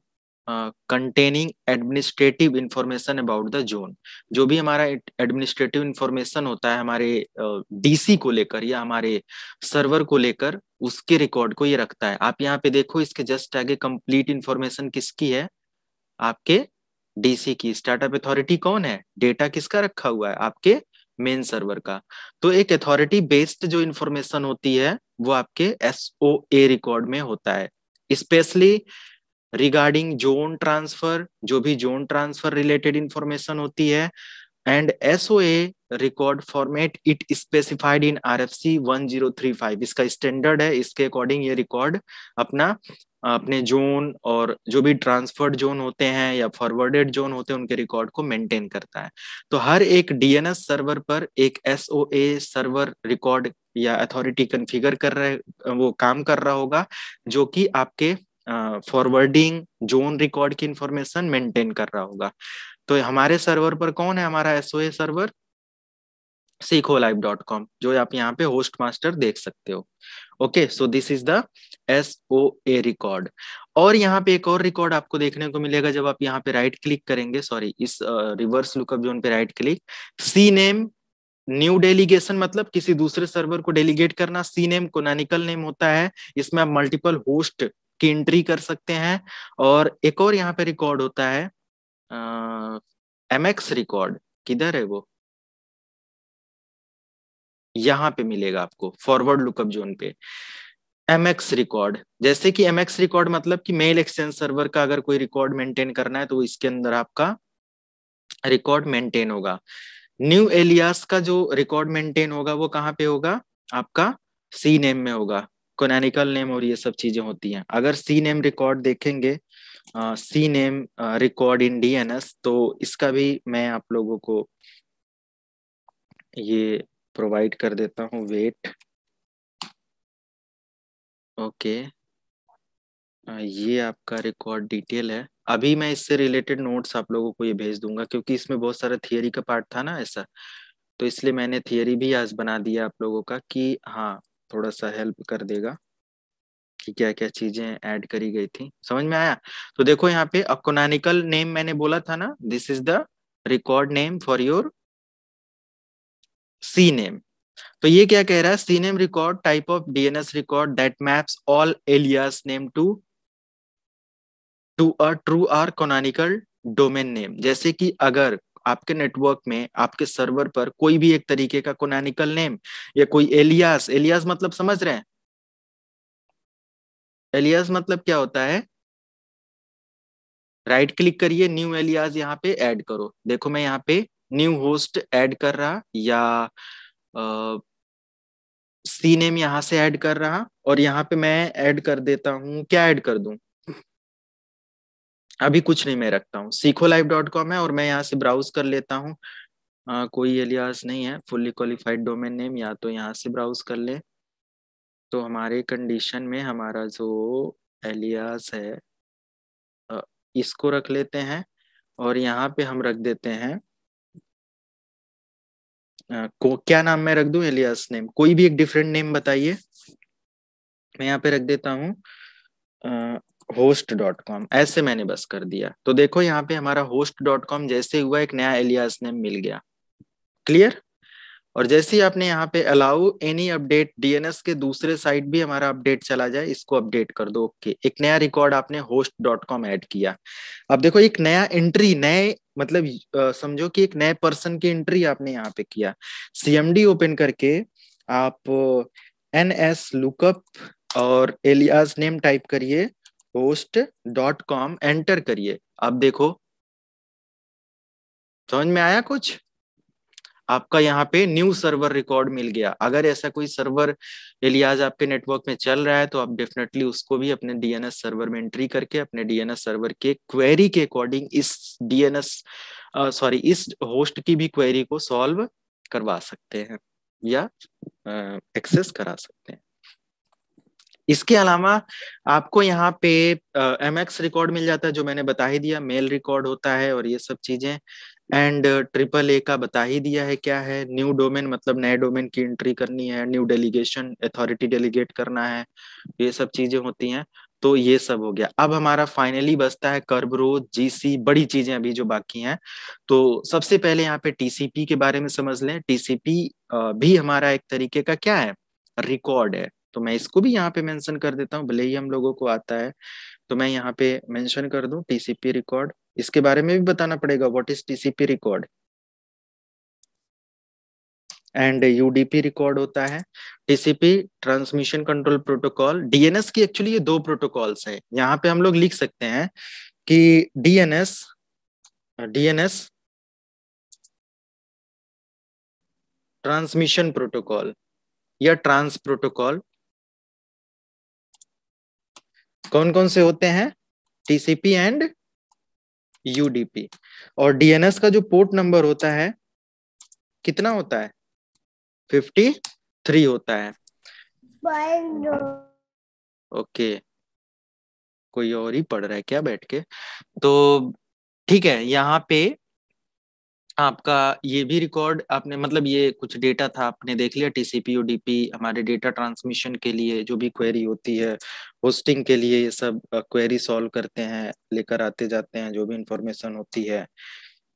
containing administrative information about the zone. जो भी हमारा एडमिनिस्ट्रेटिव इंफॉर्मेशन होता है हमारे डीसी को लेकर या हमारे सर्वर को लेकर, उसके रिकॉर्ड को ये रखता है। आप यहाँ पे देखो इसके जस्ट आगे कंप्लीट इंफॉर्मेशन किसकी है, आपके डीसी की। स्टार्टअप अथॉरिटी कौन है, डेटा किसका रखा हुआ है, आपके मेन सर्वर का। तो एक अथॉरिटी बेस्ड जो इंफॉर्मेशन होती है वो आपके एसओए रिकॉर्ड में होता है, स्पेशली रिगार्डिंग जोन ट्रांसफर, जो भी जोन ट्रांसफर रिलेटेड इंफॉर्मेशन होती है। And SOA record format it specified in RFC 1035, इसका स्टैंडर्ड है, इसके अकॉर्डिंग ये रिकॉर्ड अपने जोन और जो भी ट्रांसफर्ड जोन होते हैं या फॉरवर्डेड जोन होते हैं उनके रिकॉर्ड को मेंटेन करता है। तो हर एक डीएनएस सर्वर पर एक एसओए सर्वर रिकॉर्ड या अथॉरिटी कॉन्फ़िगर कर रहे, वो काम कर रहा होगा, जो कि आपके फॉरवर्डिंग जोन रिकॉर्ड की इंफॉर्मेशन मेंटेन कर रहा होगा। तो हमारे सर्वर पर कौन है, हमारा एसओए सर्वर sekholive.com, जो आप यहाँ पे होस्ट मास्टर देख सकते हो। Okay, so this is the SOA record. और यहाँ पे एक और रिकॉर्ड आपको देखने को मिलेगा जब आप यहाँ पे राइट क्लिक करेंगे, सॉरी इस रिवर्स लुकअप जोन पे right click, C name new delegation, मतलब किसी दूसरे सर्वर को डेलीगेट करना। सी नेम कोनानिकल नेम होता है, इसमें आप मल्टीपल होस्ट की एंट्री कर सकते हैं। और एक और यहाँ पे रिकॉर्ड होता है एमएक्स रिकॉर्ड, किधर है वो, यहाँ पे मिलेगा आपको फॉरवर्ड लुकअप जोन पे एमएक्स रिकॉर्ड। जैसे कि एमएक्स रिकॉर्ड मतलब कि मेल एक्सचेंज सर्वर का अगर कोई रिकॉर्ड मेंटेन करना है तो इसके अंदर आपका रिकॉर्ड मेंटेन होगा। न्यू एलियास का जो रिकॉर्ड मेंटेन होगा वो कहाँ पे होगा, आपका सी नेम में होगा, कैनोनिकल नेम और ये सब चीजें होती हैं। अगर सी नेम रिकॉर्ड देखेंगे, C name record in DNS, तो इसका भी मैं आप लोगों को ये प्रोवाइड कर देता हूँ, वेट। ओके, ये आपका रिकॉर्ड डिटेल है। अभी मैं इससे रिलेटेड नोट्स आप लोगों को ये भेज दूंगा, क्योंकि इसमें बहुत सारा थियरी का पार्ट था ना ऐसा, तो इसलिए मैंने थियरी भी आज बना दिया आप लोगों का कि हाँ थोड़ा सा हेल्प कर देगा कि क्या क्या चीजें ऐड करी गई थी। समझ में आया? तो देखो यहाँ पे कैनोनिकल नेम मैंने बोला था ना, this is the record name for your C name. तो ये क्या कह रहा है, C name record type of DNS record that maps all alias name to a true or canonical domain name. जैसे कि अगर आपके नेटवर्क में, आपके सर्वर पर कोई भी एक तरीके का कैनोनिकल नेम या कोई एलियास, एलियास मतलब समझ रहे हैं, एलियास मतलब क्या होता है, राइट क्लिक करिए, न्यू एलियास यहाँ पे ऐड करो। देखो मैं यहाँ पे न्यू होस्ट ऐड कर रहा या सी नेम यहाँ से ऐड कर रहा, और यहाँ पे मैं ऐड कर देता हूँ, क्या ऐड कर दूं, अभी कुछ नहीं मैं रखता हूँ, sekholive.com है और मैं यहाँ से ब्राउज कर लेता हूँ। कोई एलियास नहीं है, फुल्ली क्वालिफाइड डोमेन नेम, या तो यहाँ से ब्राउज कर ले। तो हमारे कंडीशन में हमारा जो एलियास है इसको रख लेते हैं, और यहाँ पे हम रख देते हैं को क्या नाम मैं रख दूं, एलियास नेम, कोई भी एक डिफरेंट नेम बताइए। मैं यहाँ पे रख देता हूँ host.com, ऐसे मैंने बस कर दिया। तो देखो यहाँ पे हमारा host.com जैसे हुआ एक नया एलियास नेम मिल गया। क्लियर? और जैसे ही आपने यहाँ पे अलाउ एनी अपडेट, डीएनएस के दूसरे साइट भी हमारा अपडेट चला जाए, इसको अपडेट कर दो। ओके, एक नया रिकॉर्ड आपने host.com ऐड किया। अब देखो एक नया एंट्री, नए मतलब समझो कि एक नए पर्सन की एंट्री आपने यहाँ पे किया। सीएमडी ओपन करके आप एनएस लुकअप और एलियास नेम टाइप करिए, host.com एंटर करिए। अब देखो समझ में आया कुछ, आपका यहाँ पे न्यू सर्वर रिकॉर्ड मिल गया। अगर ऐसा कोई सर्वर एलियास आपके नेटवर्क में चल रहा है तो आप डेफिनेटली उसको भी अपने डीएनएस सर्वर में एंट्री करके अपने डीएनएस सर्वर के क्वेरी के अकॉर्डिंग इस डीएनएस इस होस्ट की भी क्वेरी को सॉल्व करवा सकते हैं या एक्सेस करा सकते हैं। इसके अलावा आपको यहाँ पे MX रिकॉर्ड मिल जाता है, जो मैंने बता ही दिया, मेल रिकॉर्ड होता है और ये सब चीजें। एंड AAA का बता ही दिया है क्या है, न्यू डोमेन मतलब नए डोमेन की एंट्री करनी है, न्यू डेलीगेशन अथॉरिटी डेलीगेट करना है, ये सब चीजें होती हैं। तो ये सब हो गया। अब हमारा फाइनली बचता है कर्बरोज, GC, बड़ी चीजें अभी जो बाकी हैं। तो सबसे पहले यहाँ पे TCP के बारे में समझ लें। TCP भी हमारा एक तरीके का क्या है, रिकॉर्ड है। तो मैं इसको भी यहाँ पे मेंशन कर देता हूँ, भले ही हम लोगों को आता है, तो मैं यहाँ पे मेंशन कर दूं TCP रिकॉर्ड। इसके बारे में भी बताना पड़ेगा, what is TCP record. And UDP record होता है। TCP transmission control protocol. DNS की एक्चुअली ये दो प्रोटोकॉल्स है, यहाँ पे हम लोग लिख सकते हैं कि DNS ट्रांसमिशन प्रोटोकॉल या ट्रांस प्रोटोकॉल। कौन कौन से होते हैं, TCP एंड UDP। और DNS का जो पोर्ट नंबर होता है कितना होता है, 53 होता है। ओके, कोई और ही पढ़ रहा है क्या बैठ के। तो ठीक है, यहाँ पे आपका ये भी रिकॉर्ड आपने, मतलब ये कुछ डेटा था आपने देख लिया। TCP UDP हमारे डेटा ट्रांसमिशन के लिए जो भी क्वेरी होती है, होस्टिंग के लिए ये सब क्वेरी सॉल्व करते हैं, लेकर आते जाते हैं जो भी इंफॉर्मेशन होती है।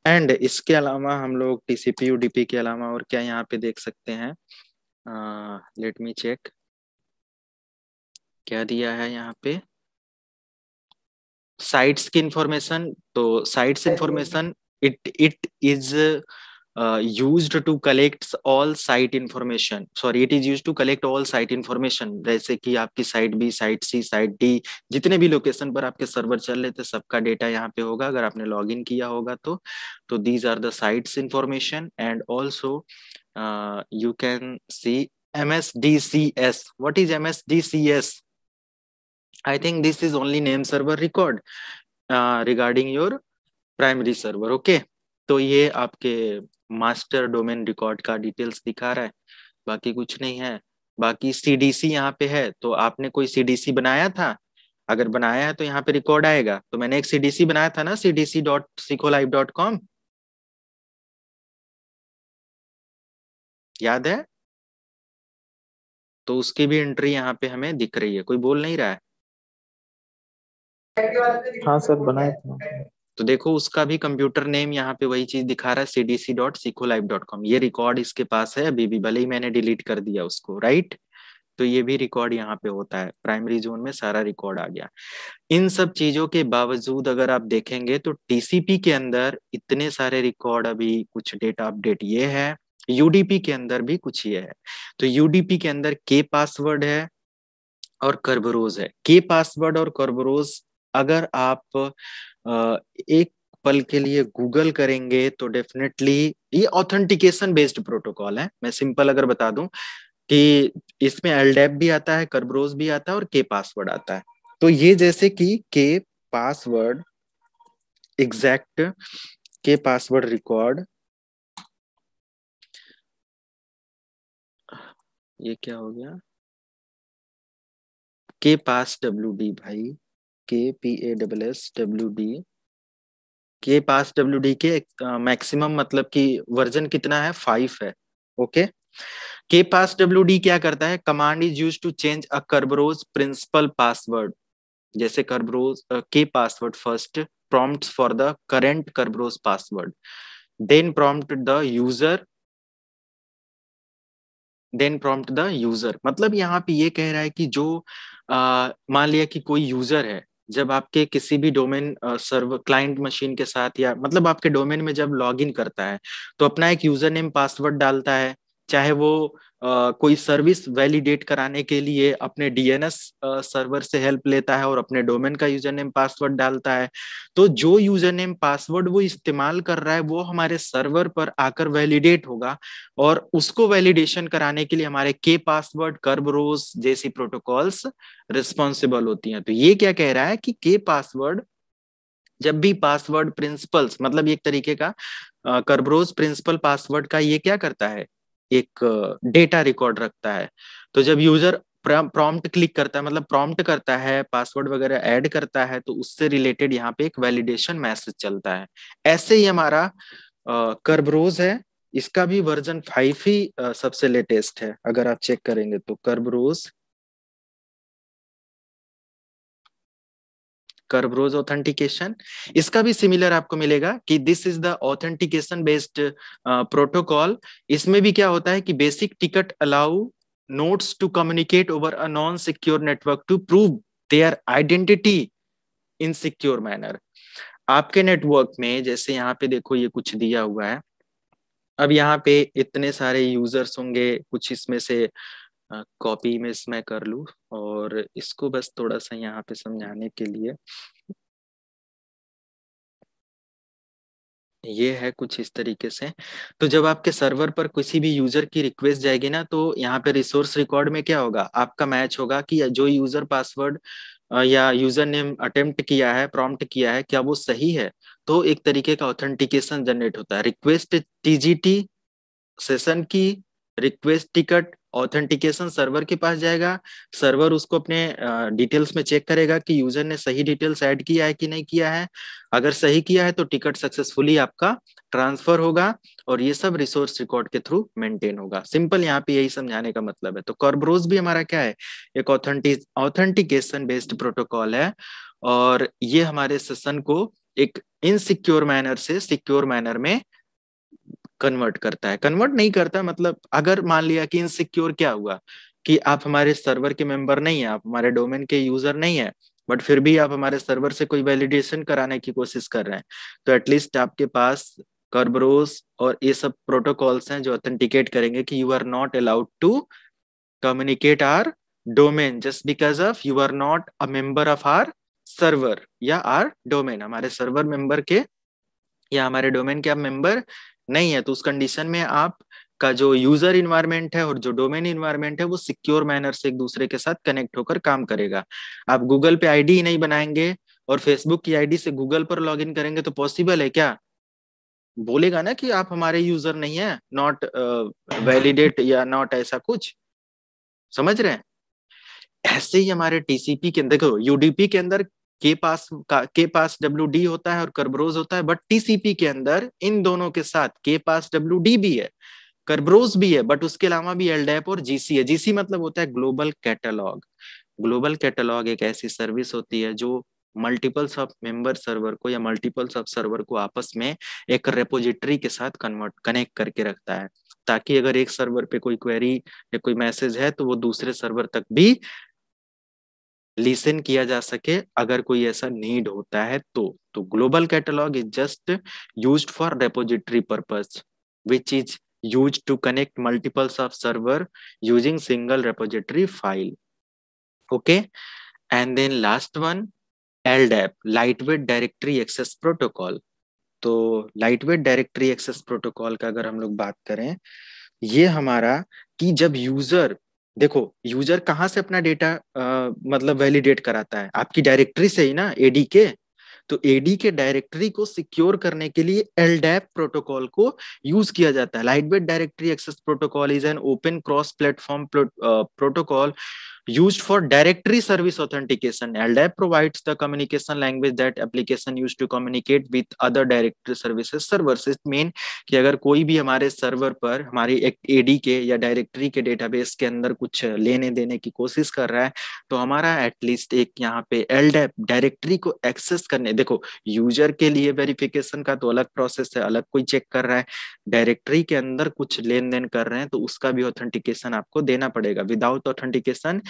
एंड इसके अलावा हम लोग TCP UDP के अलावा और क्या यहाँ पे देख सकते हैं, लेट मी चेक क्या दिया है यहाँ पे। साइट्स की इंफॉर्मेशन, तो sites information it is used to collect all site information, sorry it is used to collect all site information। जैसे कि आपकी site B, site C, site D, जितने भी लोकेशन पर आपके सर्वर चल रहे थे सबका डेटा यहाँ पे होगा, अगर आपने लॉग इन किया होगा तो these are the sites information। and also you can see MSDCS। what is MSDCS? I think this is only name server record regarding your primary server. Okay, तो ये आपके मास्टर डोमेन रिकॉर्ड का details दिखा रहा है, बाकी कुछ नहीं है। बाकी CDC यहाँ पे है, तो आपने कोई CDC बनाया था, अगर बनाया है तो यहाँ पे रिकॉर्ड आएगा। तो मैंने एक CDC बनाया था ना, cdc.sikolive.com, याद है? तो उसकी भी एंट्री यहाँ पे हमें दिख रही है, कोई बोल नहीं रहा है। हाँ सर, बनाए थे। तो देखो उसका भी कंप्यूटर नेम यहाँ पे वही चीज दिखा रहा है, cdc.sikolive.com। ये रिकॉर्ड इसके पास है अभी भी, भले ही मैंने डिलीट कर दिया उसको, राइट। तो ये भी रिकॉर्ड यहाँ पे होता है, प्राइमरी जोन में सारा रिकॉर्ड आ गया। इन सब चीजों के बावजूद अगर आप देखेंगे तो TCP के अंदर इतने सारे रिकॉर्ड, अभी कुछ डेटा अपडेट ये है, UDP के अंदर भी कुछ ये है। तो UDP के अंदर K पासवर्ड है और कर्बरोज है। K पासवर्ड और कर्बरोज अगर आप एक पल के लिए गूगल करेंगे तो डेफिनेटली ये ऑथेंटिकेशन बेस्ड प्रोटोकॉल है। मैं सिंपल अगर बता दूं कि इसमें LDAP भी आता है, कर्बरोज भी आता है और K पासवर्ड आता है। तो ये जैसे कि K password exact, K password record, ये क्या हो गया, K पास WD भाई, KPASSWD, K पास WD के मैक्सिमम मतलब कि वर्जन कितना है, 5 है। ओके, K पास WD क्या करता है, command is use to change a Kerberos principal password. जैसे Kerberos K password first prompts for the current Kerberos password, then prompt the user। मतलब यहाँ पे ये कह रहा है कि जो मान लिया कि कोई यूजर है, जब आपके किसी भी डोमेन सर्वर क्लाइंट मशीन के साथ, या मतलब आपके डोमेन में जब लॉग इन करता है तो अपना एक यूजर नेम पासवर्ड डालता है, चाहे वो कोई सर्विस वैलिडेट कराने के लिए अपने DNS सर्वर से हेल्प लेता है और अपने डोमेन का यूजर नेम पासवर्ड डालता है। तो जो यूजर नेम पासवर्ड वो इस्तेमाल कर रहा है वो हमारे सर्वर पर आकर वैलिडेट होगा, और उसको वैलिडेशन कराने के लिए हमारे K पासवर्ड, कर्बरोज जैसी प्रोटोकॉल्स रिस्पॉन्सिबल होती हैं। तो ये क्या कह रहा है कि K पासवर्ड जब भी पासवर्ड प्रिंसिपल्स, मतलब एक तरीके का कर्बरोज प्रिंसिपल पासवर्ड का ये क्या करता है, एक डेटा रिकॉर्ड रखता है। तो जब यूजर प्रॉम्प्ट क्लिक करता है, मतलब प्रॉम्प्ट करता है, पासवर्ड वगैरह ऐड करता है, तो उससे रिलेटेड यहाँ पे एक वैलिडेशन मैसेज चलता है। ऐसे ही हमारा कर्बरोज है, इसका भी वर्जन 5 ही सबसे लेटेस्ट है। अगर आप चेक करेंगे तो कर्बरोज ऑथेंटिकेशन, इसका भी सिमिलर आपको मिलेगा कि this is the authentication based protocol. इसमें भी क्या होता है कि basic ticket allow nodes to communicate over a non secure network to prove their identity in secure manner. आपके नेटवर्क में जैसे यहाँ पे देखो ये कुछ दिया हुआ है, अब यहाँ पे इतने सारे यूजर्स होंगे, कुछ इसमें से कॉपी में मैं कर लूँ और इसको बस थोड़ा सा यहाँ पे समझाने के लिए, ये है कुछ इस तरीके से। तो जब आपके सर्वर पर किसी भी यूजर की रिक्वेस्ट जाएगी ना, तो यहाँ पे रिसोर्स रिकॉर्ड में क्या होगा, आपका मैच होगा कि जो यूजर पासवर्ड या यूजर नेम अटेम्प्ट किया है, प्रॉम्प्ट किया है, क्या वो सही है। तो एक तरीके का ऑथेंटिकेशन जनरेट होता है। रिक्वेस्ट टीजीटी सेशन की, रिक्वेस्ट टिकट ऑथेंटिकेशन सर्वर के पास जाएगा, सर्वर उसको अपने डिटेल्स में चेक करेगा कि यूजर ने सही डिटेल्स ऐड किया है कि नहीं किया है। अगर सही किया है तो टिकट सक्सेसफुली आपका ट्रांसफर होगा और ये सब रिसोर्स रिकॉर्ड के थ्रू मेंटेन होगा। सिंपल यहाँ पे यही समझाने का मतलब है। तो कर्बरोज भी हमारा क्या है, एक ऑथेंटिकेशन बेस्ड प्रोटोकॉल है और ये हमारे सेशन को एक इनसिक्योर मैनर से सिक्योर मैनर में कन्वर्ट करता है। कन्वर्ट नहीं करता मतलब, अगर मान लिया कि इनसिक्योर क्या हुआ कि आप हमारे सर्वर के मेंबर नहीं है, आप हमारे डोमेन के यूजर नहीं है, बट फिर भी आप हमारे सर्वर से कोई वैलिडेशन कराने की कोशिश कर रहे हैं, तो एटलीस्ट आपके पास कर्बरोस और ये सब प्रोटोकॉल्स हैं जो ऑथेंटिकेट करेंगे कि you are not allowed to communicate our domain just because of you are not a member of our server या आर डोमेन। हमारे सर्वर मेंबर के या हमारे डोमेन के आप मेंबर नहीं है, तो उस कंडीशन में आप का जो यूजर इन्वायरमेंट है और जो डोमेन इन्वायरमेंट है वो सिक्योर मैनर से एक दूसरे के साथ कनेक्ट होकर काम करेगा। आप गूगल पे आईडी ही नहीं बनाएंगे और फेसबुक की आईडी से गूगल पर लॉगिन करेंगे तो पॉसिबल है क्या, बोलेगा ना कि आप हमारे यूजर नहीं है, नॉट वैलिडेट या नॉट, ऐसा कुछ समझ रहे हैं। ऐसे ही हमारे टीसीपी के अंदर देखो, यूडीपी के अंदर के पास डब्ल्यू होता है और कर्बरोज होता है, बट टीसीपी के अंदर इन दोनों के साथ के पास डब्ल्यू भी है, कर्बरोज भी है, बट उसके अलावा भी एलडैप और जीसी है। जीसी मतलब होता है ग्लोबल कैटलॉग। ग्लोबल कैटलॉग एक ऐसी सर्विस होती है जो मल्टीपल्स ऑफ मेंबर सर्वर को या मल्टीपल्स ऑफ सर्वर को आपस में एक रेपोजिटरी के साथ कनेक्ट करके रखता है, ताकि अगर एक सर्वर पे कोई क्वेरी या कोई मैसेज है तो वो दूसरे सर्वर तक भी लिसन किया जा सके अगर कोई ऐसा नीड होता है तो global catalogue is just used for repository purpose which is used to connect multiples of server using single repository file. Okay, and then last one, LDAP, lightweight directory access protocol. तो lightweight directory access protocol का अगर हम लोग बात करें, ये हमारा कि जब यूजर, देखो यूजर कहाँ से अपना डेटा मतलब वैलिडेट कराता है, आपकी डायरेक्टरी से ही ना, एडी के। तो एडी के डायरेक्टरी को सिक्योर करने के लिए एलडैप प्रोटोकॉल को यूज किया जाता है। Lightweight directory access protocol is an open cross platform protocol used for directory service authentication. LDAP provides the communication language that application used to communicate with other directory services servers. It mean कि अगर कोई भी हमारे server पर हमारी एक AD के या डायरेक्टरी के डेटाबेस के अंदर कुछ लेने देने की कोशिश कर रहा है, तो हमारा एटलीस्ट एक यहाँ पे LDAP डायरेक्टरी को एक्सेस करने, देखो यूजर के लिए वेरिफिकेशन का तो अलग प्रोसेस है, अलग कोई चेक कर रहा है, डायरेक्टरी के अंदर कुछ लेन देन कर रहे हैं तो उसका भी ऑथेंटिकेशन आपको देना पड़ेगा। Without authentication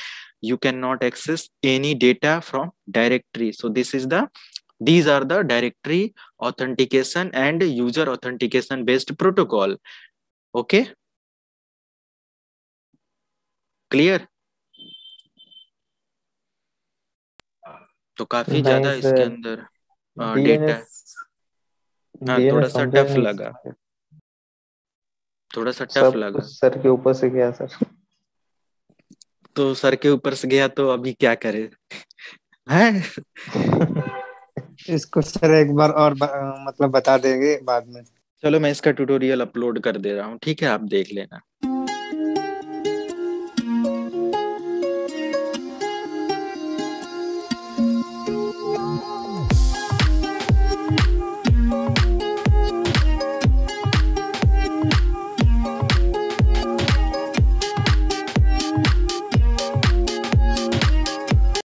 you cannot access any data from directory. So these are the directory authentication and user authentication based protocol. Okay, clear? तो काफी ज्यादा इसके अंदर डेटा, हाँ थोड़ा सा टफ लगा, थोड़ा सा टफ लगा। सर के ऊपर से गया सर। तो सर के ऊपर से गया तो अभी क्या करे है। इसको सर एक बार और मतलब बता देंगे बाद में। चलो मैं इसका ट्यूटोरियल अपलोड कर दे रहा हूँ, ठीक है, आप देख लेना।